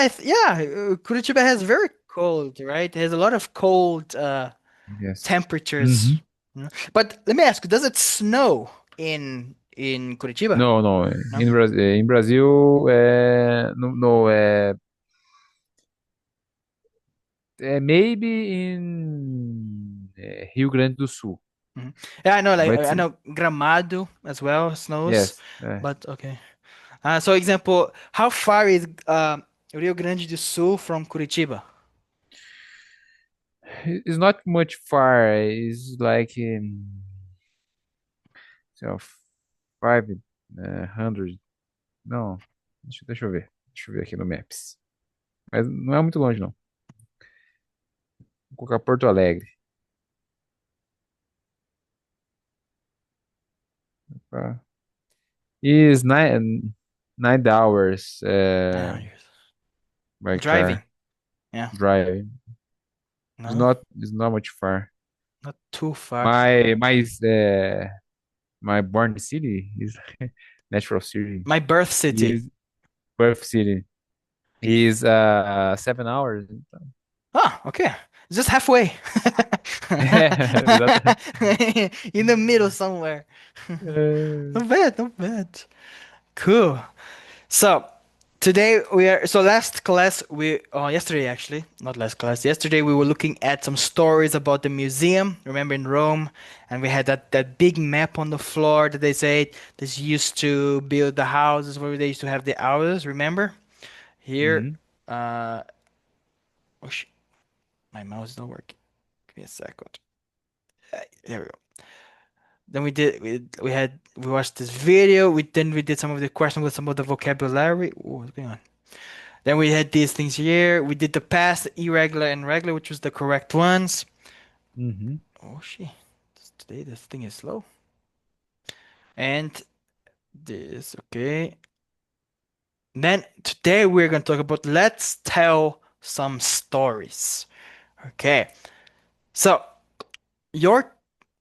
Yeah, Curitiba has very cold, right? It has a lot of cold Yes. temperatures. Hmm. But let me ask you, does it snow in Curitiba? No, no. No? Em Brasil, no, no, maybe in Rio Grande do Sul, Mhm. Yeah, I know, like but I know Gramado as well snows, yes, but okay. So example, how far is Rio Grande do Sul from Curitiba? it's not much far. It's like so 500. Não, deixa eu ver. Deixa eu ver aqui no Maps. Mas não é muito longe, não. Vou colocar Porto Alegre. Tá? Is 9 hours Ah, yes. by Driving. car Yeah. driving. No, It's not much far. not too far. My born city is natural city My birth city. is birth city is 7 hours. Ah, okay. It's just halfway. Exatamente. In the middle somewhere. É. Not bad, not bad. Cool. So today we are so last class we yesterday actually, not last class. Yesterday we were looking at some stories about the museum, remember in Rome, and we had that big map on the floor that they said this used to build the houses where they used to have the houses, remember? Here Uhum. uh oh sh my mouse is not working. Give me a second. There we go. Then we watched this video. We did some of the questions with some of the vocabulary. Ooh, what's going on? Then we had these things here. We did the past, irregular, and regular, which was the correct ones. Uhum. Oh shit! Today this thing is slow. And this, okay. Then today we're gonna talk about let's tell some stories. Okay. So your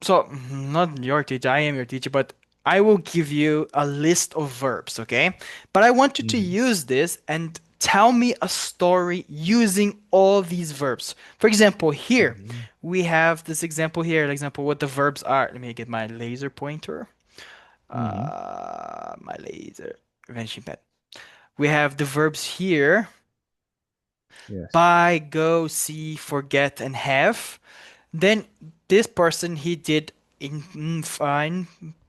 not your teacher, I am your teacher, but I will give you a list of verbs, okay? But I want you to Uhum. use this and tell me a story using all these verbs. For example, here Uhum. we have this example here, example what the verbs are. Let me get my laser pointer. Uhum. My laser vanishing pen. We have the verbs here: Yes. buy, go, see, forget, and have. Then this person he did in fine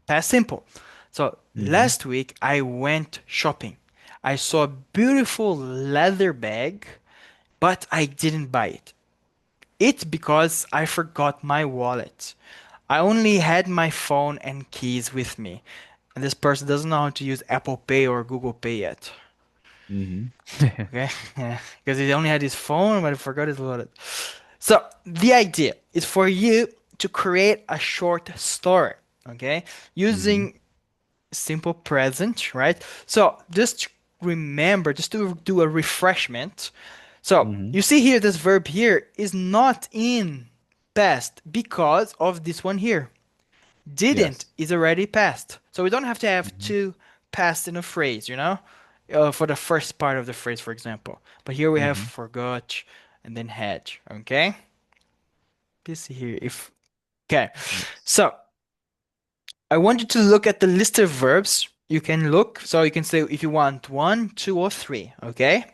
past simple. So Uhum. last week I went shopping. I saw a beautiful leather bag, but I didn't buy it. It's because I forgot my wallet. I only had my phone and keys with me. And this person doesn't know how to use Apple Pay or Google Pay yet. Uhum. Okay? Yeah. Because he only had his phone, but he forgot his wallet. So the idea is for you to create a short story, okay? Uhum. Using simple present, right? So just remember, just to do a refreshment. So Uhum. you see here, this verb here is not in past because of this one here. Didn't Yes. is already past. So we don't have to have Uhum. two past in a phrase, for the first part of the phrase, for example. But here we have Uhum. forgot and then had, okay? Let's see here if okay. Yes. So I want you to look at the list of verbs. You can look, so you can say if you want one, two, or three, okay?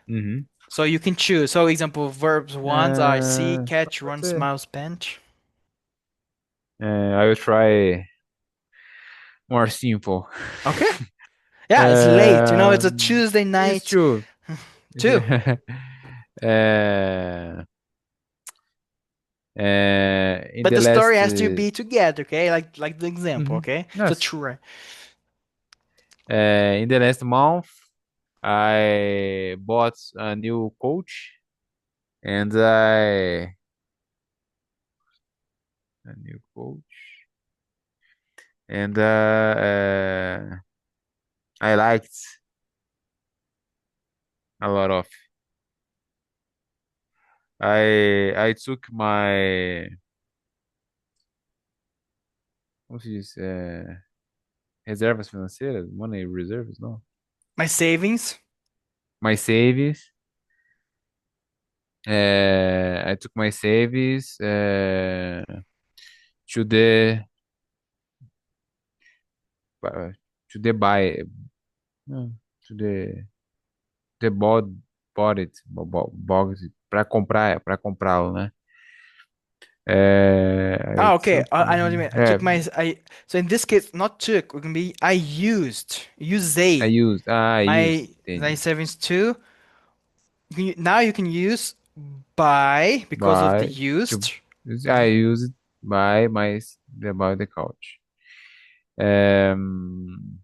Uhum. So you can choose. So example verbs ones are see, catch, Pode run, ser. smile, spend. I will try more simple. Okay. Yeah, it's late. It's a Um, Tuesday it's night. true. Two. uh, in But the the story last. has to be together, okay? Like the example, Mhm. okay? So Yes. try. In the last month, I bought a new coach, and a new coach, and I liked a lot of. I took my, como se diz, reservas financeiras, money reserves, não? My savings. my saves. I took my saves to to the buy no, to the bought it bought it para comprá-lo, né? Oh, It's okay. I know what you something. mean. I took my I so in this case, not took. It can be I I used used. Ah, I used. my Entendi. savings too. Now you can use buy because of the Buy to used. I Mhm. used buy my buy the couch. Um,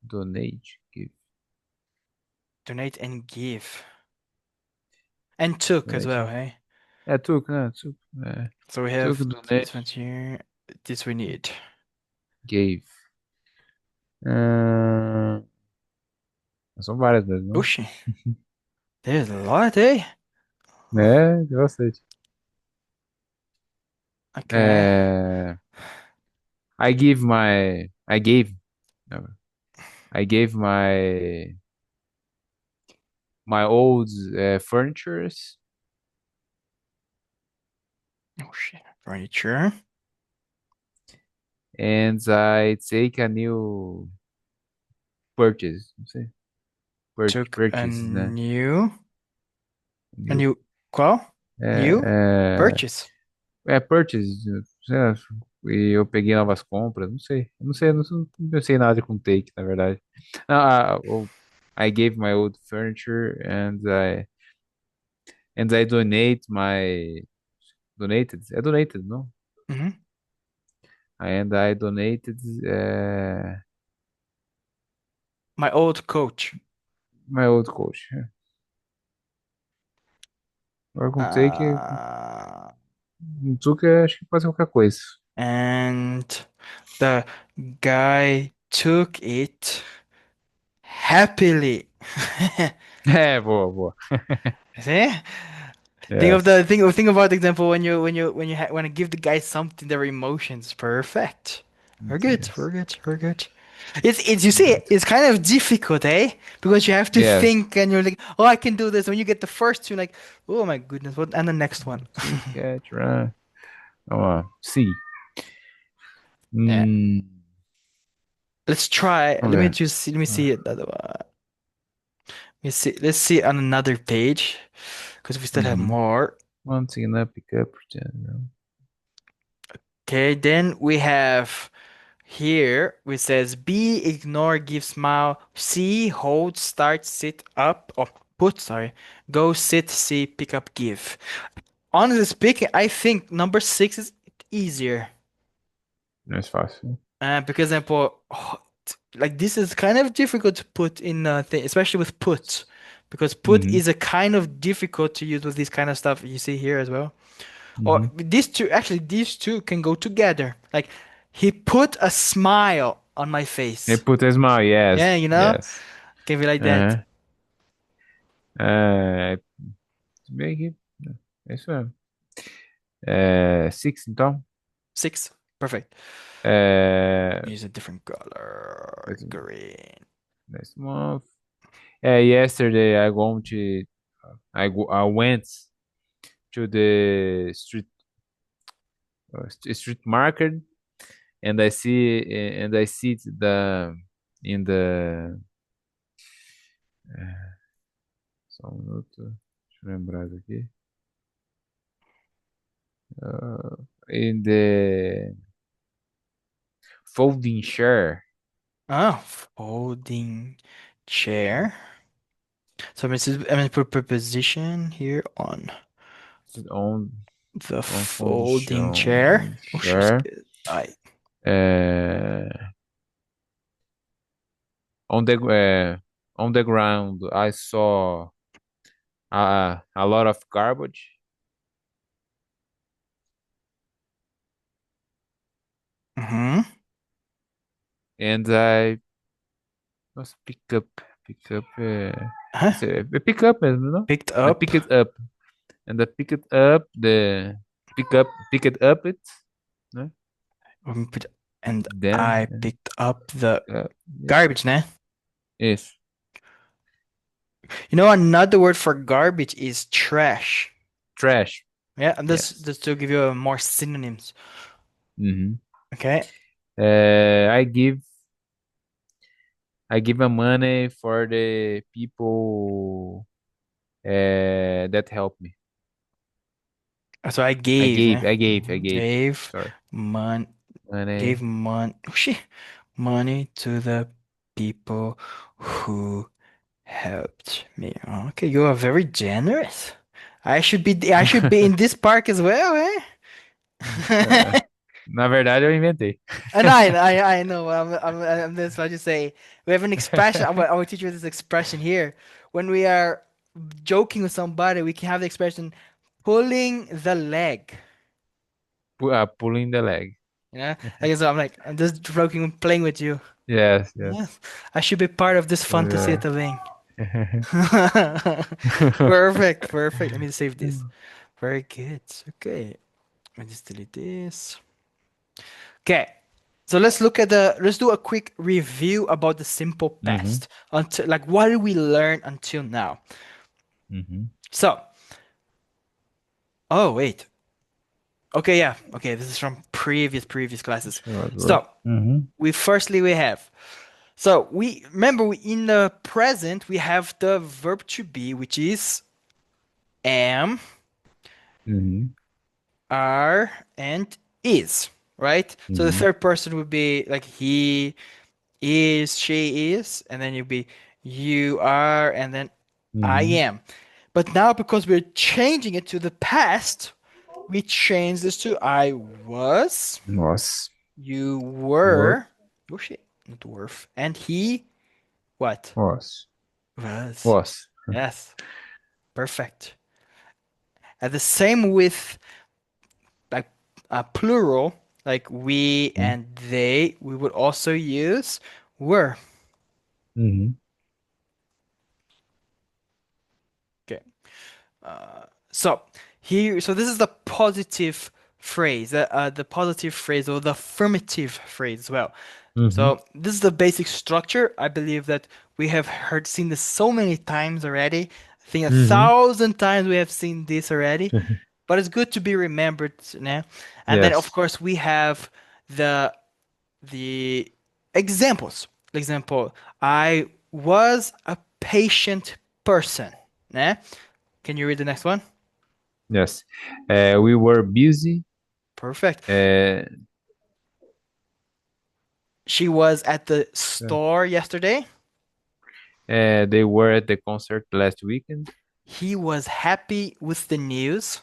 donate, give, Donate and give. And took as donate. well, hey? Took, né? Took, So we took, have donate, this one here. This we need. gave. Ah, são várias mesmo, não? Oxi, there's a lot, eh? Tem bastante. Okay. É, no, I gave my old furnitures, Oh shit. Furniture. and I take a new purchase, não sei, Took purchases, né? a New, new qual? New é, purchase. purchase, é, e eu peguei novas compras, não sei nada com take, na verdade. I gave my old furniture and I donated, no? Hmm. And I donated My old coach. my old coach. Agora com take, Uh, com Tuca, acho que pode ser qualquer coisa. and the guy took it happily. Boa, boa. See? Yes. Think about the example when you want to give the guy something, their emotions. Perfect. We're good. Yes. We're good. We're good. It's you see, Good. it's kind of difficult, eh? Because you have to Yes. think and you're like, oh, I can do this. When you get the first two, like, oh my goodness, what? And the next one. See, catch, run. Vamos lá. See. Yeah. Hum, Let's try. vamos ver. Let me see Ah, it. Let me see. Let's see it on another page because we still have uhum. more. One thing up, pick up, pretend. Okay, then we have here which says B, ignore, give, smile, C, hold, start, sit, up, or put, sorry, go, sit, see, pick up, give. Honestly speaking, I think number six is easier. Mais fácil. Because example, like this is kind of difficult to put in thing, especially with put, because put Uhum. is a kind of difficult to use with this kind of stuff you see here as well. Or Uhum. these two can go together. Like he put a smile on my face. Nepotismo, Yeah, yes, you know, yes. can be like that. Aham. É, bem aqui. É isso mesmo. Six, então. Six, perfect. É, Use a different color, let's, green. next month. Yesterday I went to the street market and I see in the só um minuto, deixa eu lembrar isso aqui. In the folding chair. Oh, folding chair. So I'm gonna put preposition here on On the folding chair. folding Oh, she's chair. good. I. Uh, on the ground, I saw a lot of garbage, Mm-hmm. and I must pick up. Huh? Pick up, no? Picked I up. pick it up, and I pick it up. Pick it up. It, né? We put and I Then, picked up the uh, garbage, né? isso. You know, another word for garbage is trash. Trash. Yeah, and this Yes. just to give you more synonyms. Mhm. Okay. Uh, I give I give a money for the people that help me. So I gave, né? I gave. Gave Sorry. mon gave Money. money to the people who helped me. Okay, you are very generous. I should be in this park as well, Uh, eh? na verdade, eu inventei. And I know. I'm this. I just say we have an expression. I will teach you this expression here. When we are joking with somebody, we can have the expression pulling the leg. Pulling the leg. You know, I guess I'm like I'm just joking, playing with you. Yes, Yes, yes. I should be part of this fantasy Uh, também. Perfect, perfect. Let me save this. Very good. Okay, let me just delete this. Okay, so let's do a quick review about the simple uhum, past until like what did we learn until now. uhum. So, oh wait, okay, yeah, okay, this is from previous classes. Observador. So Uhum, we have so we remember we in the present we have the verb to be, which is am, uhum, are, and is, right? So the uhum, third person would be like he is, she is, and then you'll be you are, and then I uhum. am. But now because we're changing it to the past, we change this to I was, Nossa. you What were, oh shit, not worth, and he what? was? Was. Was. Yes, perfect. And the same with like a plural, like we Uhum, and they, we would also use were. uhum, Okay. So here, so this is the positive phrase, the positive phrase or the affirmative phrase as well. uhum. So this is the basic structure. I believe that we have seen this so many times already. I think a Uhum. thousand times we have seen this already, but it's good to be remembered, né? And then of Yes. course we have the the examples. Example, I was a patient person, né? Can you read the next one? Yes. We were busy. Perfect. Uh, She was at the store yesterday. they were at the concert last weekend. He was happy with the news.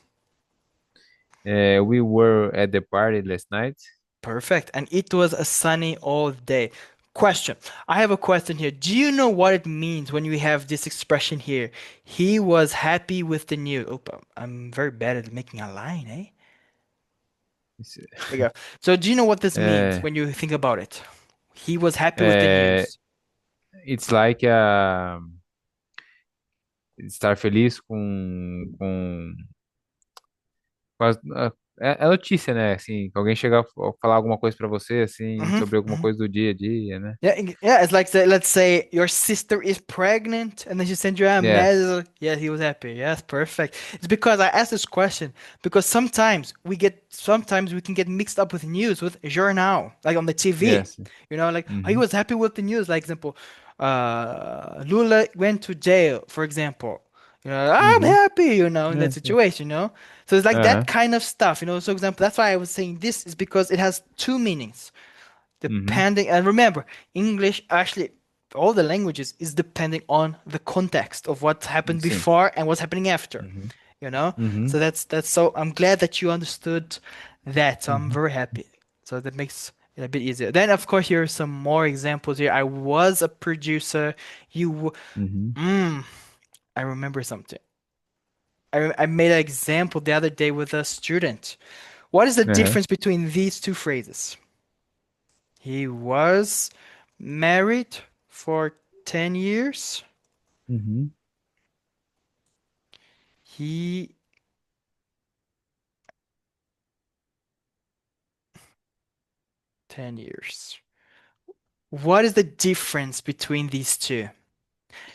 We were at the party last night. Perfect. And it was a sunny all day. Question. I have a question here. Do you know what it means when we have this expression here? He was happy with the news. Oh, I'm very bad at making a line, eh? It's, There you go. So do you know what this means uh, when you think about it? He was happy with the uh, news. it's like estar feliz com é notícia, né? Assim, que alguém chegar a falar alguma coisa pra você, assim, sobre alguma Hmm. coisa do dia a dia, né? Yeah, yeah, it's like let's say your sister is pregnant and then she sends you a Yes, message. Yeah, he was happy. Yes, perfect. It's because I asked this question because sometimes we can get mixed up with news with journal, like on the TV. yes. You know, like oh, he Uhum, was happy with the news. Like example, Lula went to jail, for example. You know, I'm uhum. happy, you know, in that Yes, yes. situation, you know. So it's like that Aham. kind of stuff, you know. So example, that's why I was saying this is because it has two meanings. Uhum. Depending, and remember, English actually, all the languages is depending on the context of what happened Sim. before and what's happening after, Uhum. you know? So Uhum. that's so I'm glad that you understood that. So I'm Uhum. very happy. So that makes it a bit easier. Then of course here are some more examples here. I was a producer. You, Uhum. mm, I remember something. I made an example the other day with a student. What is the Aham. difference between these two phrases? He was married for 10 years. Uhum. He 10 years. What is the difference between these two?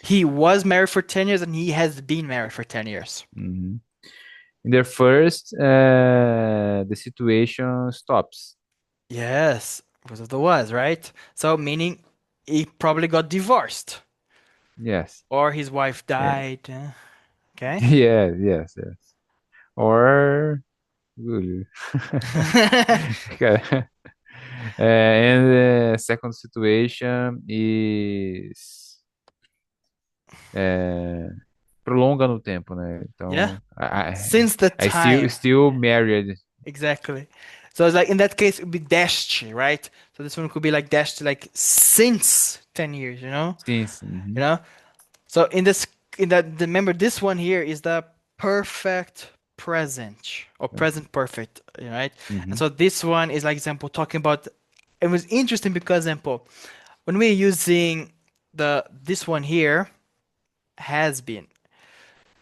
He was married for 10 years and he has been married for 10 years. Mhm. In the first, the situation stops. Yes, because of the was, right? So meaning he probably got divorced Yes. or his wife Eh, died. Okay. yes, yes, yes. Or Google. Cara, and the second situation is é, prolonga no tempo, né? Yeah. Então, Since the I still time. still married Exactly. So it's like in that case it would be dashed, right? So this one could be like dashed like since 10 years, you know? since. You Uhum, know? So in that remember this one here is the perfect present or present perfect, right? And uhum, so this one is like example talking about it was interesting because example when we're using the this one here has been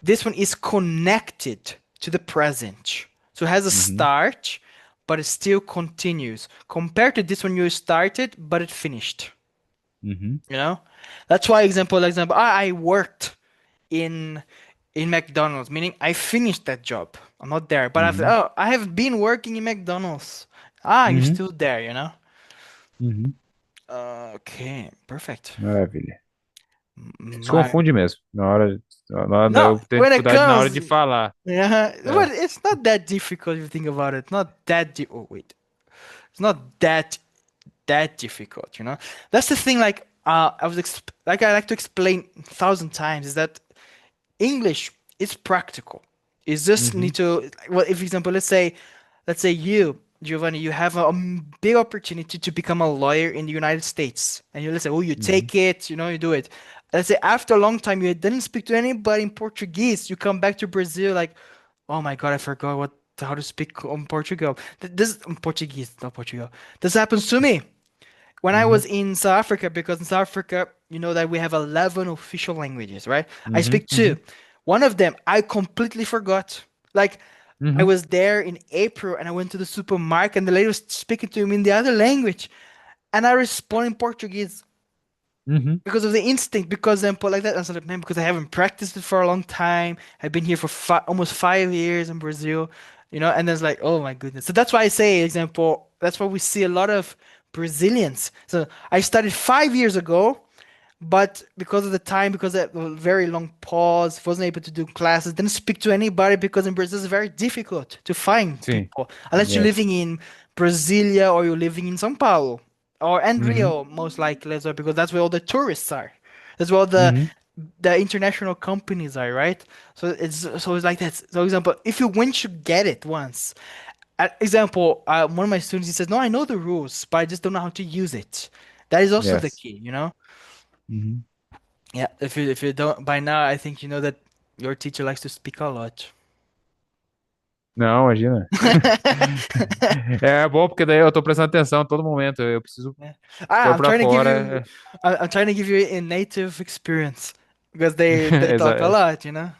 this one is connected to the present. So it has a uhum, start, but it still continues. Compared to this one, you started, but it finished. uhum, You know? That's why example, I worked in McDonald's, meaning I finished that job. I'm not there, but uhum, I have been working in McDonald's. Ah, you're uhum, still there, you know? uhum. Okay, perfect. Maravilha. Se My confunde mesmo. Na hora no, eu tenho when it dificuldade na hora comes, de falar. yeah, É. but it's not that difficult if you think about it. Not that di Oh wait, it's not that difficult, you know. That's the thing. Like, like I like to explain 1,000 times is that English is practical. It's just need Uhum, to well, if example, let's say you, Giovanni, you have a big opportunity to become a lawyer in the United States, and you let's say, oh, you uhum, take it, you know, you do it. Let's say after a long time you didn't speak to anybody in Portuguese, you come back to Brazil like, oh my God, I forgot what how to speak on Portugal. This Portuguese, not Portugal. This happens to me when I was uhum, in South Africa, because in South Africa, you know that we have 11 official languages, right? I uhum, speak two. uhum, One of them I completely forgot. Like, I uhum, was there in April and I went to the supermarket and the lady was speaking to me in the other language. And I respond in Portuguese uhum. because of the instinct, because I'm like that. I was like, man, because I haven't practiced it for a long time. I've been here for almost 5 years in Brazil, you know, and then it's like, oh my goodness. So that's why I say, example, that's why we see a lot of Brazilians. So I started 5 years ago, but because of the time, because of a very long pause, wasn't able to do classes, didn't speak to anybody because in Brazil it's very difficult to find Sim. people unless you're Yes. living in Brasilia or you're living in São Paulo or and Uhum, Rio most likely as well because that's where all the tourists are. That's where all uhum, the international companies are, right? So it's like that. So example, if you once you get it once, example, one of my students he says, "No, I know the rules, but I just don't know how to use it." That is also the yes. key, you know. Uhum. Yeah, if you don't by now, I think you know that your teacher likes to speak a lot. Não, imagina. É bom porque daí eu tô prestando atenção a todo momento. Eu preciso Yeah. pôr I'm pra trying to give fora. you, I'm trying to give you a native experience because they talk a Exa- lot, you know.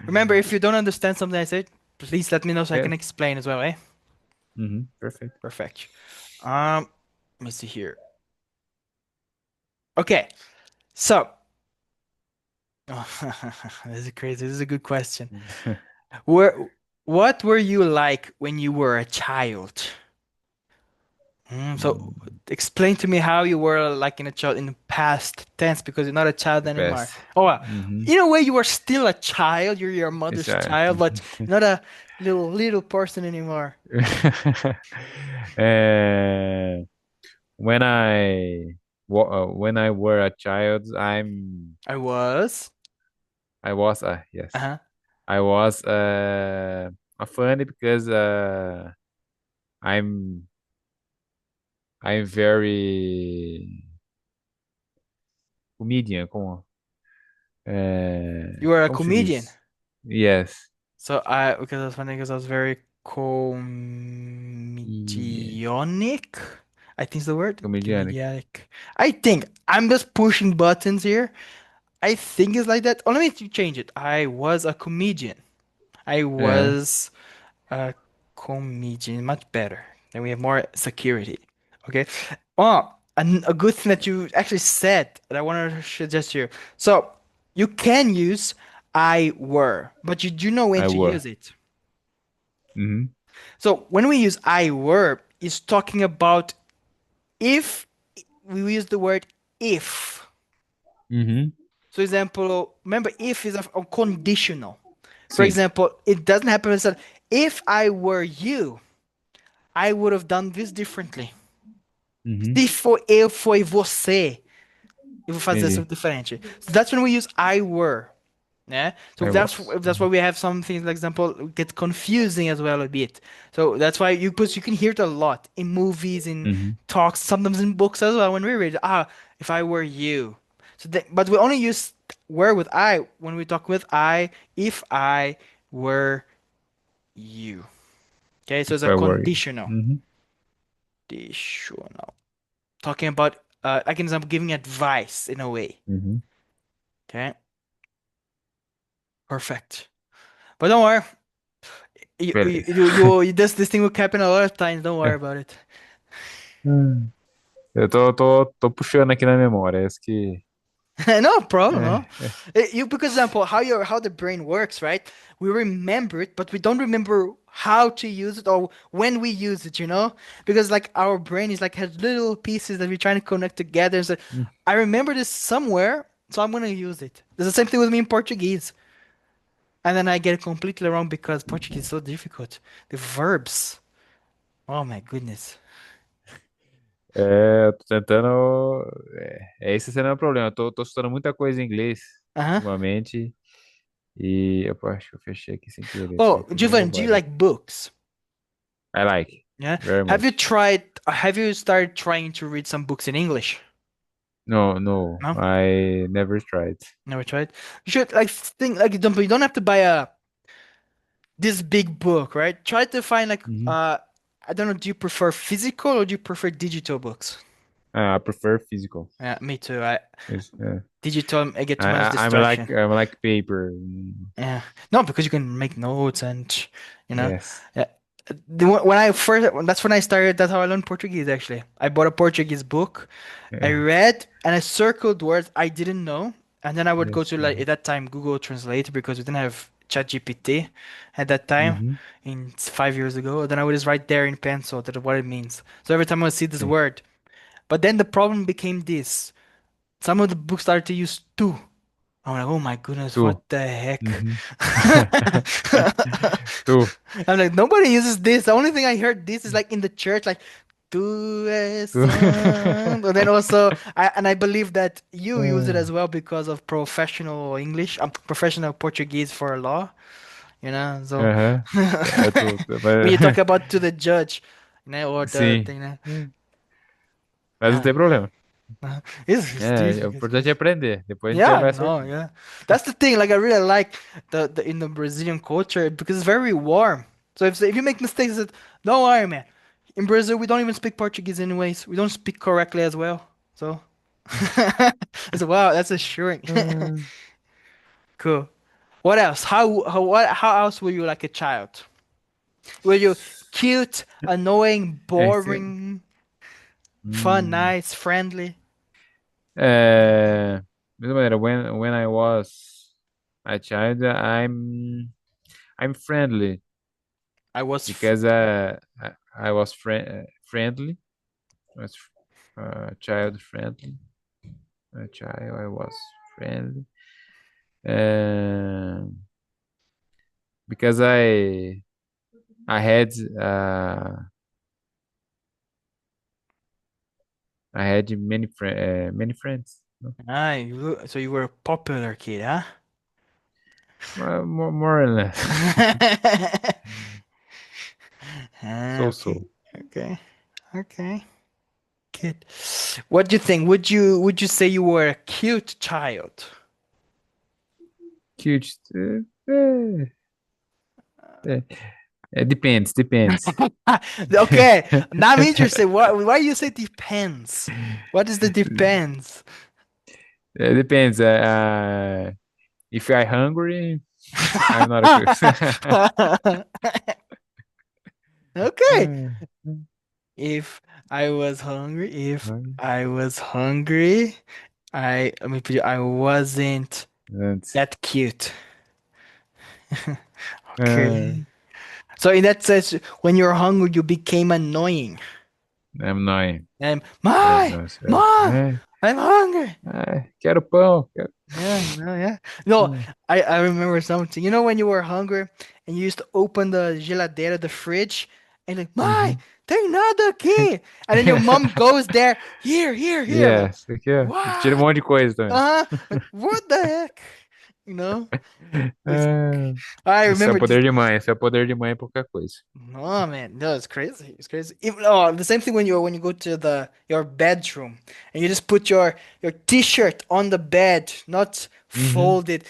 Remember, if you don't understand something I said, please let me know so I é. can explain as well, eh? Uhum, perfeito. Perfect. Let me see here. Okay, so this is crazy. This is a good question. Where, what were you like when you were a child? So Hum, explain to me how you were like in a child in the past tense because you're not a child anymore. Peço. Oh, Uhum. in a way you are still a child. You're your Esse mother's é. child, but you're not a little person anymore. É, when when I were a child, I was. I was yes, Uh-huh. I was funny because I'm I'm very comedian, You were a como se comedian. diz? Yes, So I because I was funny because I was very e comedianic. I think is the word. comedian. Comedianic. I think I'm just pushing buttons here. I think it's like that. Oh, let me change it. I was a comedian. I É, was a comedian. Much better. Then we have more security. Okay. Oh, a good thing that you actually said that I want to suggest you. So you can use I were, but you do know when I to were. use it. Mm-hmm. So when we use I were, it's talking about if we use the word if. Mm-hmm. So example, remember if is a conditional. For Sim. example, it doesn't happen as that if I were you, I would have done this differently. Uhum. Se for eu, foi você, eu vou fazer Entendi. something different. So that's when we use I were. Yeah. So I was. that's why we have some things, like example, get confusing as well a bit. So that's why you can hear it a lot in movies, in Uhum. talks, sometimes in books as well when we read. Ah, if I were you. So but we only use were with I when we talk with I. If I were you. Okay. So it's If a I were you. conditional. Uhum. Conditional. Talking about like an example, giving advice in a way. Uhum. Okay. Perfect. But don't worry. Beleza. This thing will happen a lot of times. Don't worry É. about it. Hum. Eu tô puxando aqui na memória. Esse que. No problem, no. É. You, because example, how the brain works, right? We remember it, but we don't remember how to use it or when we use it, you know? Because like our brain is like has little pieces that we're trying to connect together. So Hum. I remember this somewhere, so I'm gonna use it. There's the same thing with me in Portuguese. And then I get it completely wrong because Portuguese is so difficult. The verbs. Oh my goodness. É, eu tô tentando. Esse sendo o problema. Eu tô estudando muita coisa em inglês Uh-huh. ultimamente. E eu acho que eu fechei aqui sem querer. Isso aí Oh, fiz uma Giovanni, do you bobagem. like books? I like. Yeah. Very Have you much. tried, have you started trying to read some books in English? No, no. No? I never tried. Never tried? You should like think like you don't have to buy a this big book, right? Try to find like Uhum. I don't know, do you prefer physical or do you prefer digital books? I prefer physical. Yeah, me too. I Yes, yeah. digital I get too much I'm distraction. like paper. Yeah. No, because you can make notes and you know. Yes. Yeah. When I first that's when I started, that's how I learned Portuguese actually. I bought a Portuguese book. I Yeah. read and I circled words I didn't know, and then I would go Yes. to like at that time Google Translate because we didn't have ChatGPT at that time Mm-hmm. in 5 years ago. Then I would just write there in pencil that what it means. So every time I would see this word, but then the problem became this. Some of the books started to use tu. I'm like, oh my goodness, what Tu. the heck? Mm-hmm. Tu. I'm like, nobody uses this. The only thing I heard this is like in the church, like, tu es Tu. santo. But then also, I believe that you use it Ah, as well because of professional English, professional Portuguese for law, you know. So aham. É tu. when you talk about to the judge, you know, or the Sim. thing, Mas não uh, tem problema. it's É, o difficult. importante é aprender. Depois a gente Yeah, vai no, acertando. yeah. That's the thing. Like I really like the in the Brazilian culture because it's very warm. So if you make mistakes, it's, don't worry, man. In Brazil, we don't even speak Portuguese anyways. We don't speak correctly as well. So it's wow, that's assuring. Ah, Cool. What else? How else were you like a child? Were you cute, annoying, esse, boring, fun, hum, nice, friendly? é, mesma maneira, when I was a child, I'm friendly I was. because I was friendly. Was child friendly. A child, I was friendly. Um, because I had uh, I had many friends. No? So you were a popular kid, huh? More or less. Ah, So okay, so. okay, okay, good. What do you think? Would you say you were a cute child? Cute. Uh, depends. Okay, now I'm interested. Why you say depends? What is the depends? Depends. If I hungry, I'm not a good. Okay, if I was hungry. If Hungry. I was hungry, let me put it, I wasn't Antes. that cute. Ah, Okay. So in that sense, when you're hungry, you became annoying. I'm annoying. And Meu my Deus do céu. mom, É, I'm hungry. quero pão. Quero... Yeah, yeah. No, Ah, I remember something. You know when you were hungry and you used to open the geladeira, the fridge, and like, mãe, uhum. tem nada aqui. And then your mom goes there, here. Yeah, Like, isso aqui, ó. Tira um what? monte de coisa também. Like, what the heck? You know? It's, Ah, I esse é o remember this. poder de mãe. Esse é o poder de mãe por qualquer coisa. No man, no, it's crazy. It's crazy. Even, oh, the same thing when you go to the your bedroom and you just put your t-shirt on the bed, not Uhum. folded.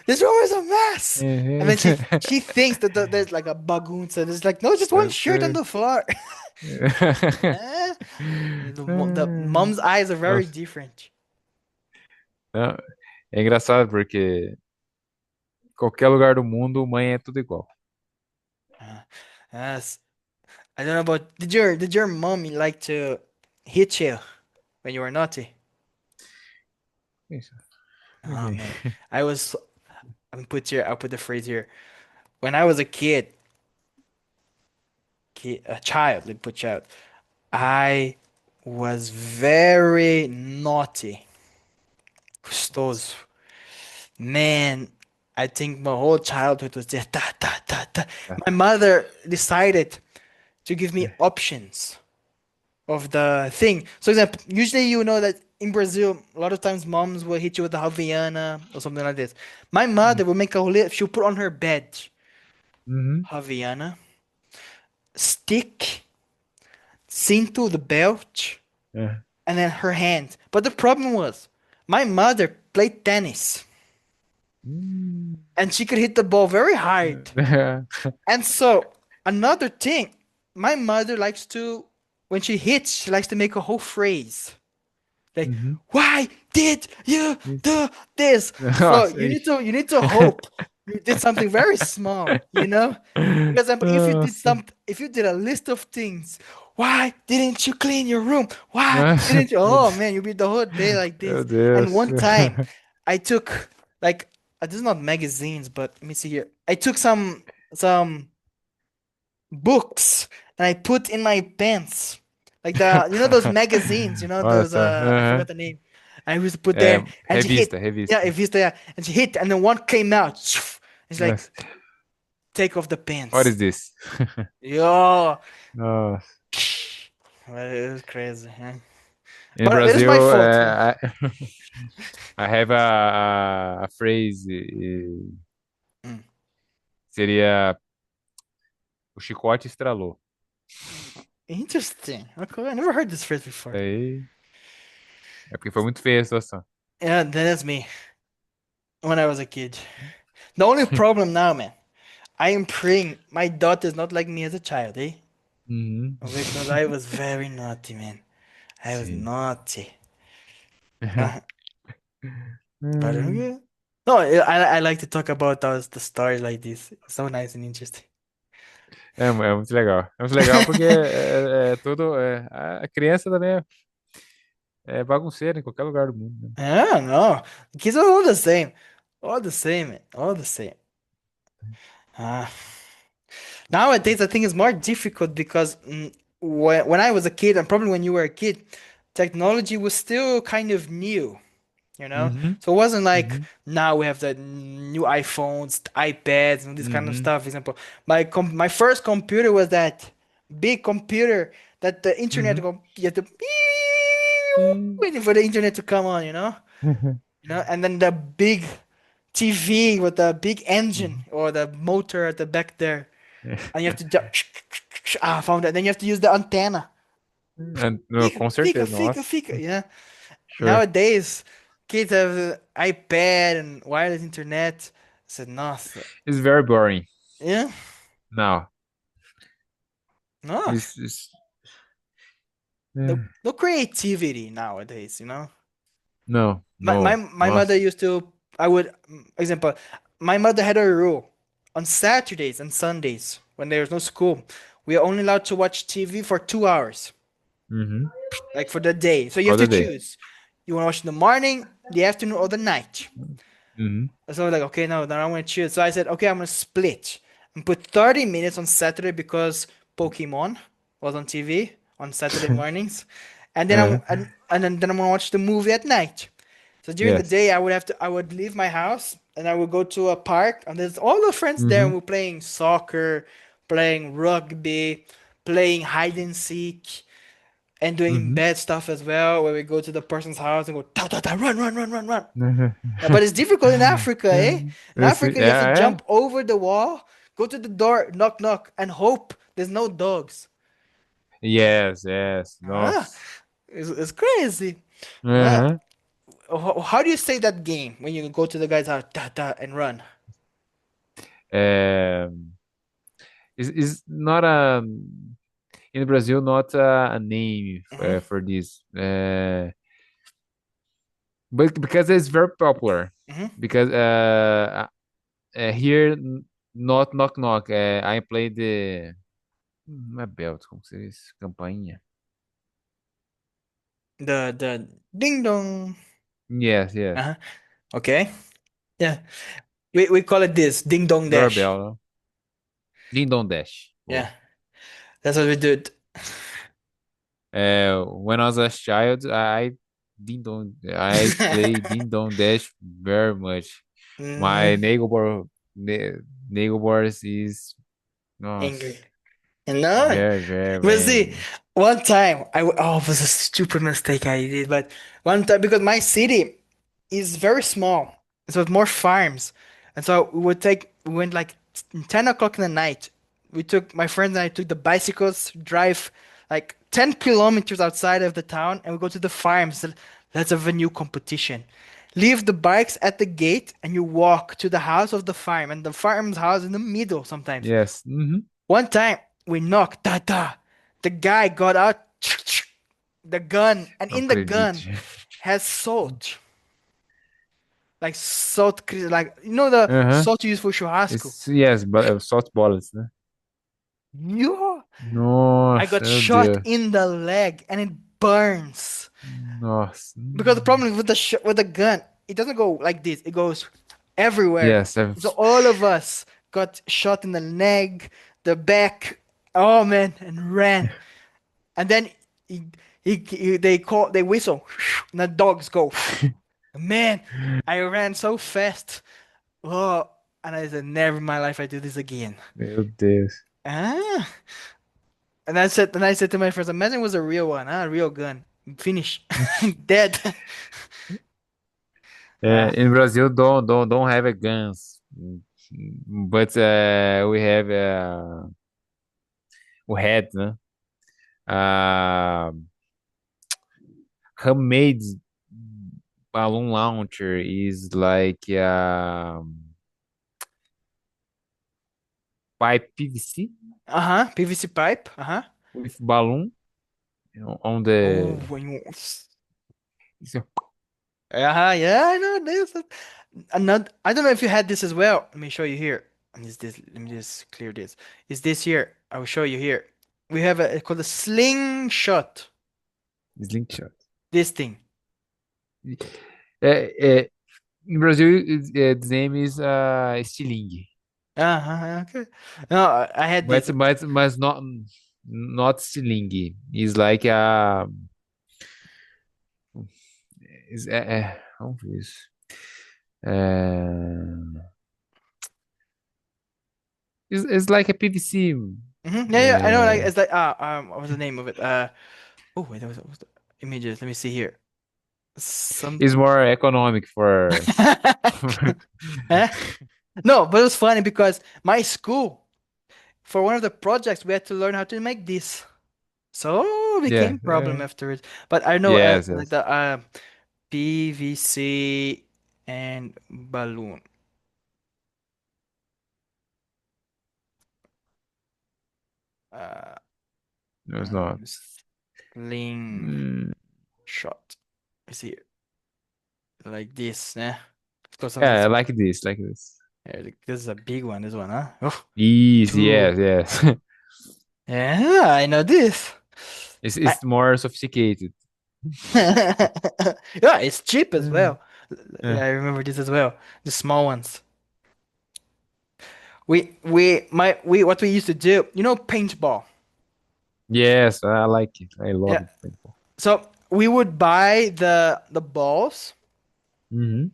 This room is a mess. And Uhum. then she thinks that there's like a bagunça. There's like no, just one Eu shirt on sei. the floor. Eh? The Ah, mom's eyes are very nossa. different. Não, é engraçado porque em qualquer lugar do mundo, mãe é tudo igual. Uh, yes. I don't know about did your mommy like to hit you when you were naughty? Isso. Oh Ok. man, I was. I'll put the phrase here. When I was a a child, let me put child, I was very naughty. Custoso. Man, I think my whole childhood was just ta ta ta ta. My mother decided to give me options of the thing. So, example, usually you know that in Brazil, a lot of times moms will hit you with a Havaiana or something like this. My mother will make a rolê, she'll put on her bed Uhum. Havaiana, stick, cinto, the belt, É. and then her hand. But the problem was, my mother played tennis, Hum. and she could hit the ball very hard. And so, another thing, my mother likes to, when she hits, she likes to make a whole phrase. Like, Uhum. why did you Isso. do this? So Nossa, you need to hope you did something very small, you know? Because Nossa. if you did a list of things, why didn't you clean your room? Why Nossa. didn't you? Meu Oh Deus. man, you'll be the whole day like Meu this. And Deus. one time, I took like this is not magazines, but let me see here. I took some books and I put in my pants. Like those magazines, those Nossa. I forgot Aham. the name. I used to put É, there and she hit. revista, Yeah, revista. if used to, yeah. And she hit and then one came out. It's like Nossa. take off the What pants. is this? Yo, Nossa. well, it was crazy, huh? In But it was my Brazil, fault. I have a phrase, Mm. seria o chicote estralou. Interesting. Okay, I never heard this phrase Isso before. aí é porque foi muito feia a situação. Yeah, that's me when I was a kid. The only problem now, man, I am praying my daughter is not like me as a child, eh? Uhum. Because I was very naughty, man. I was Sim. naughty. Uh, but Hum. okay. No, I like to talk about the story like this. It's so nice and interesting. É muito legal. É muito legal porque é tudo. A criança também é bagunceira em qualquer lugar do mundo. Né? Yeah, no. Kids are all the same. All the same, man. All the same. Ah. Nowadays, I think it's more difficult because when I was a kid, and probably when you were a kid, technology was still kind of new. Uhum. So it wasn't like Uhum. now we have the new iPhones, iPads, and this kind of Uhum. stuff. For example, my first computer was that big computer that the internet Uhum. go you have to Sim. waiting for the internet to come on, and then the big TV with the big engine Uhum. or the motor at the back there, and you have to found that. Then you have to use the antenna. Não, com certeza, Fica, nossa. fica. Yeah. Sure. Nowadays, kids have iPad and wireless internet. I said, nossa. It's very boring. Yeah, Now, no, it's no, é, no creativity nowadays. não, My mother nossa. used to. I would, example, my mother had a rule on Saturdays and Sundays when there was no school. We are only allowed to watch TV for 2 hours. Mm-hmm. like for the day. So you have For to the day. choose. You want to watch in the morning, the afternoon, or the night. Mm-hmm. So I was like, okay, no, then I want to choose. So I said, okay, I'm gonna split and put 30 minutes on Saturday because Pokemon was on TV on Saturday mornings, and then Uh, then I'm gonna watch the movie at night. So during the yes. day, I would leave my house and I would go to a park, and there's all the friends there, Mm-hmm. and we're playing soccer, playing rugby, playing hide and seek, and doing Mm-hmm. bad stuff as well, where we go to the person's house and go ta ta ta, run, run, run, run, run. Yeah, but it's difficult in Africa, eh? In Africa, you have to Yeah, yeah. jump over the wall, go to the door, knock, knock, and hope there's no dogs. Yes, yes. Ah, Nossa. it's crazy. Well, Uh-huh. how do you say that game when you go to the guy's house, ta ta, and run? Um, is not in Brazil not a name Hmm. for this, but because it's very popular. Hmm. Because here not knock knock. I play the não é belt, como se diz? Campainha. The ding dong. Yes, yes. Uh-huh. Okay. Yeah. We call it this ding dong dash. Doorbell, no? Ding Dong Dash. Yeah. Boa. That's what we do. It. When I was a child, I play Ding Dong Dash very much. My Hmm. neighbors is nossa, Angry. And no. very, very, But very see, angry. one time oh, it was a stupid mistake I did. But one time because my city is very small, so it's more farms, and so we went like 10 o'clock in the night. We took my friends and I took the bicycles, drive like 10 kilometers outside of the town, and we go to the farms. Let's have a new competition. Leave the bikes at the gate, and you walk to the house of the farm, and the farm's house in the middle sometimes. Yes. Mm-hmm. One time we knocked, ta ta. The guy got out the gun, and Não in the acredito. gun has salt, like salt, like you know the Aham. salt you use for churrasco. Yes, but salt bullets, né? Yeah, I Nossa, got meu shot Deus. in the leg, and it burns Nossa. because the problem with with the gun, it doesn't go like this; it goes everywhere. Yes, So all of us got shot in the leg, the back. Oh man, and ran. And then he, they whistle, and the dogs go. Man, I ran so fast. Oh, and I said, never in my life I do this again. meu Deus. Ah, and I said to my friends, imagine it was a real one, a real gun. Finish, dead. Ah, In Brazil, don't have a guns, but we had, né? Uh, Handmade balloon launcher is like pipe PVC uh-huh, PVC pipe. Uh-huh. with balloon, on Oh, the. when you. Uh-huh, yeah, I know this. Another, I don't know if you had this as well. Let me show you here. And is this? Let me just clear this. Is this here? I will show you here. We have a it's called a slingshot. Slingshot. This thing. In Brazil, the name is estilingue, Uh-huh. Okay. No, I had this. but not estilingue. It's like is how is it's like a PVC. Yeah, yeah, I know. Like it's like what was the name of it? Oh wait, what was the images? Let me see here. Some. Is more economic for. Huh? No, but it was funny because my school, for one of the projects, we had to learn how to make this. So it Yeah, became problem yeah. afterwards. But I know Yes, like yes. the PVC and balloon. Uh, No, it's not. sling Mm, shot. I see it like this, né? Of course, something yeah, small. like this, like this. Yeah, this is a big one. This one, huh? Oh, Easy, two. yes, yes. Yeah, I know this. I, It's more sophisticated. yeah, it's cheap as Uh, well. uh, Yeah, I remember this as well. The small ones. We what we used to do, paintball. yes, I like it. I love Yeah. it. Paintball. So we would buy the balls, Mm-hmm.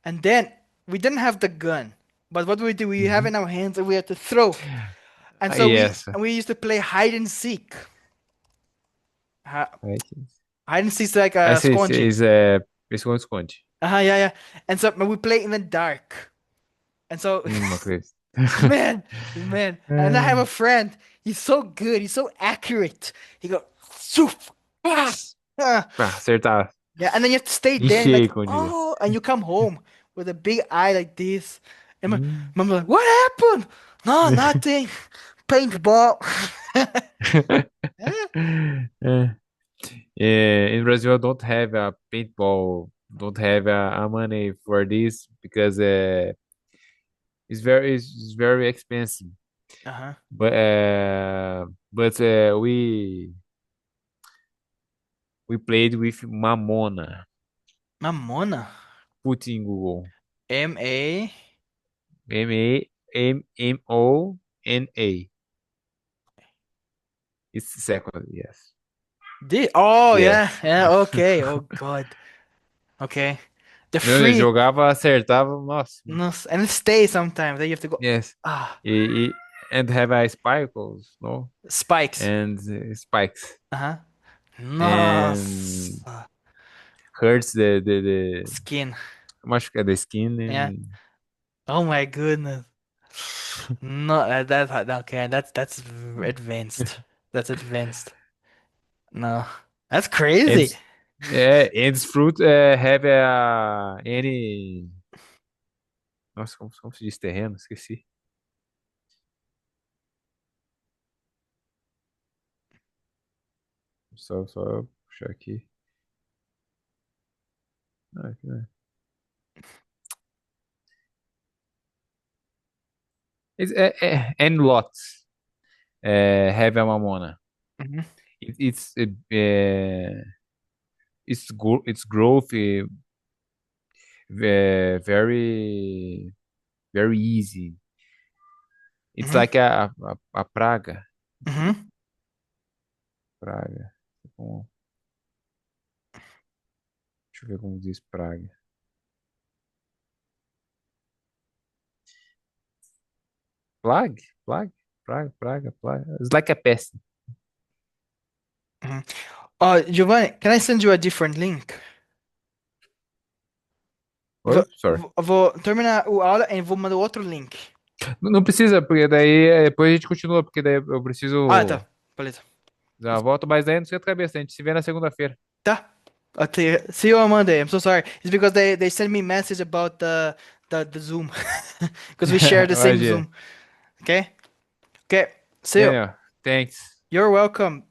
and then we didn't have the gun. But what we do, we have Mm-hmm. in our hands and we had to throw. And so we Yes, and we used to play hide and seek. Ha- right. Hide and seek is like I a say esconde. esse um esconde. Yeah, yeah. And so but we play in the dark. And so Não acredito. man, man. And I have a É, friend. He's so good. He's so accurate. He go, "Shoof, ah, ah." pá, acertar. Yeah, and then you have to stay Em there and like, cheio, como diria. oh, and you come home with a big eye like this. And my Hum. mom like, what happened? No, nothing. Paintball. Eh, É. In Brazil, I don't have a paintball, don't have a money for this because it's very expensive. Uh-huh. But we played with Mamona. Mamona. Put in Google. M-A. Mamona. It's second, yes. D. Oh, yeah. Yes. Yeah, okay. Oh, God. Okay. The Não, ele free. jogava, acertava, nossa. No, and it stays sometimes. Then you have to go. Yes. Ah, And have a spikes, no? spikes. And spikes. Uh-huh. And Nossa. hurts the Skin. machuca the skin Yeah. and Oh my goodness. No, that's okay. That's advanced. That's advanced. No, that's and crazy. and fruit have any. Nossa, como se diz terreno? Esqueci. Só puxar aqui. Ah, aqui não é. And lots have a mamona. Mhm, It, it's growth very very easy. It's mhm, like a praga. mhm. Praga. Bom, deixa eu ver como diz praga. Plague? Plague? Praga. It's like a pest. Mhm. Giovanni, can I send you a different link? Oi? Sorry. Vou terminar o aula e vou mandar outro link. Não precisa, porque daí depois a gente continua, porque daí eu Ah, preciso tá. Beleza. dar uma volta, mas daí não sei a cabeça. A gente se vê na segunda-feira. Tá. Okay. See you on Monday. I'm so sorry. It's because they sent me message about the Zoom because we share the same Imagina. Zoom. Okay. Okay. See you. Daniel, thanks. You're welcome.